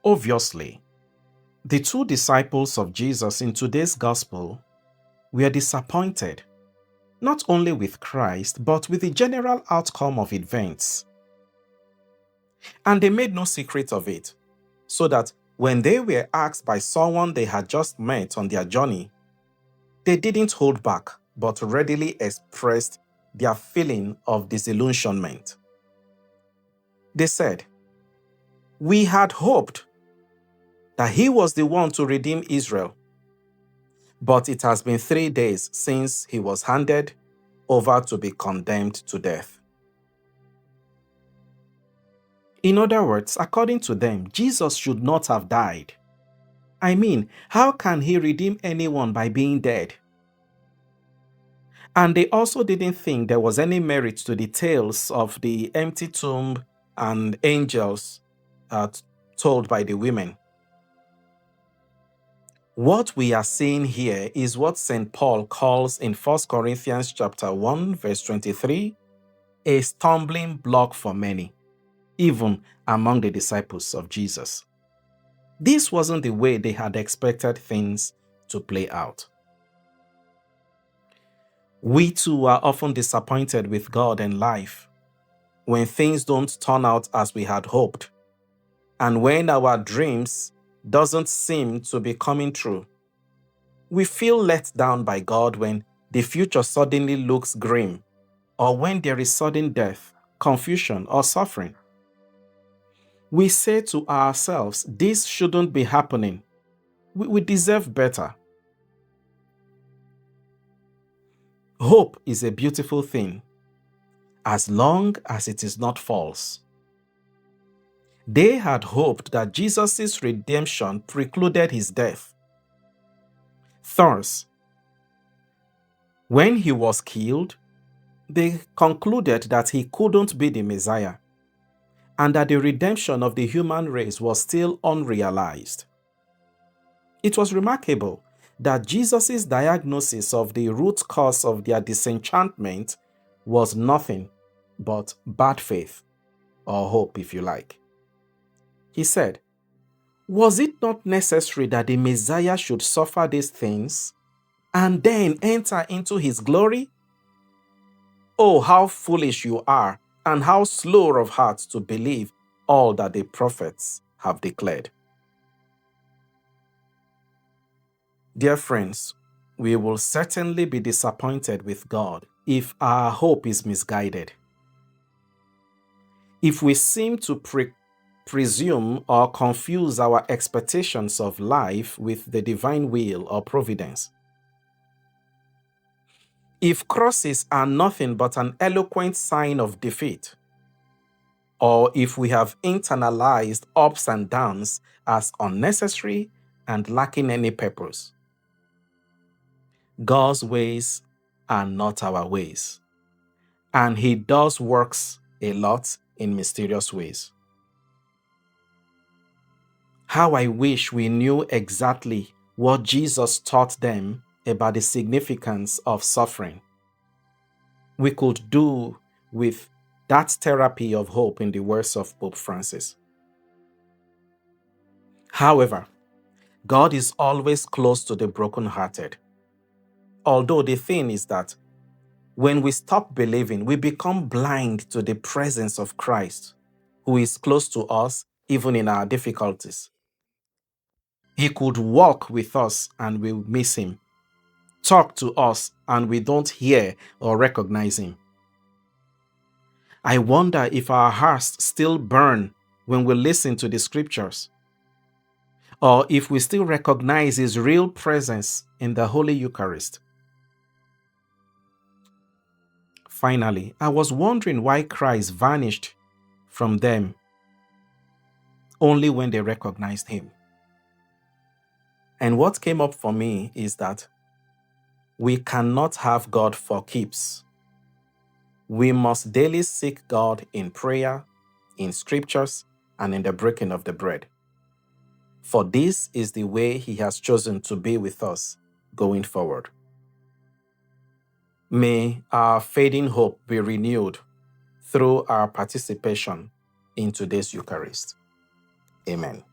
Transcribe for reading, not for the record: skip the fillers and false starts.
Obviously, the two disciples of Jesus in today's gospel were disappointed, not only with Christ, but with the general outcome of events. And they made no secret of it, so that when they were asked by someone they had just met on their journey, they didn't hold back, but readily expressed their feeling of disillusionment. They said, "We had hoped that he was the one to redeem Israel, but it has been 3 days since he was handed over to be condemned to death." In other words, according to them, Jesus should not have died. I mean, how can he redeem anyone by being dead? And they also didn't think there was any merit to the tales of the empty tomb and angels told by the women. What we are seeing here is what St. Paul calls in 1 Corinthians chapter 1, verse 23, a stumbling block for many, even among the disciples of Jesus. This wasn't the way they had expected things to play out. We too are often disappointed with God and life when things don't turn out as we had hoped, and when our dreams doesn't seem to be coming true. We feel let down by God when the future suddenly looks grim, or when there is sudden death, confusion, or suffering. We say to ourselves, this shouldn't be happening. We deserve better. Hope is a beautiful thing, as long as it is not false. They had hoped that Jesus' redemption precluded his death. Thus, when he was killed, they concluded that he couldn't be the Messiah, and that the redemption of the human race was still unrealized. It was remarkable that Jesus' diagnosis of the root cause of their disenchantment was nothing but bad faith, or hope if you like. He said, "Was it not necessary that the Messiah should suffer these things and then enter into his glory? Oh, how foolish you are, and how slow of heart to believe all that the prophets have declared." Dear friends, we will certainly be disappointed with God if our hope is misguided. If we seem to presume or confuse our expectations of life with the divine will or providence. If crosses are nothing but an eloquent sign of defeat, or if we have internalized ups and downs as unnecessary and lacking any purpose. God's ways are not our ways, and he does works a lot in mysterious ways. How I wish we knew exactly what Jesus taught them about the significance of suffering. We could do with that therapy of hope, in the words of Pope Francis. However, God is always close to the brokenhearted. Although the thing is that when we stop believing, we become blind to the presence of Christ, who is close to us even in our difficulties. He could walk with us and we miss him, talk to us and we don't hear or recognize him. I wonder if our hearts still burn when we listen to the scriptures, or if we still recognize his real presence in the Holy Eucharist. Finally, I was wondering why Christ vanished from them only when they recognized him. And what came up for me is that we cannot have God for keeps. We must daily seek God in prayer, in scriptures, and in the breaking of the bread. For this is the way he has chosen to be with us going forward. May our fading hope be renewed through our participation in today's Eucharist. Amen.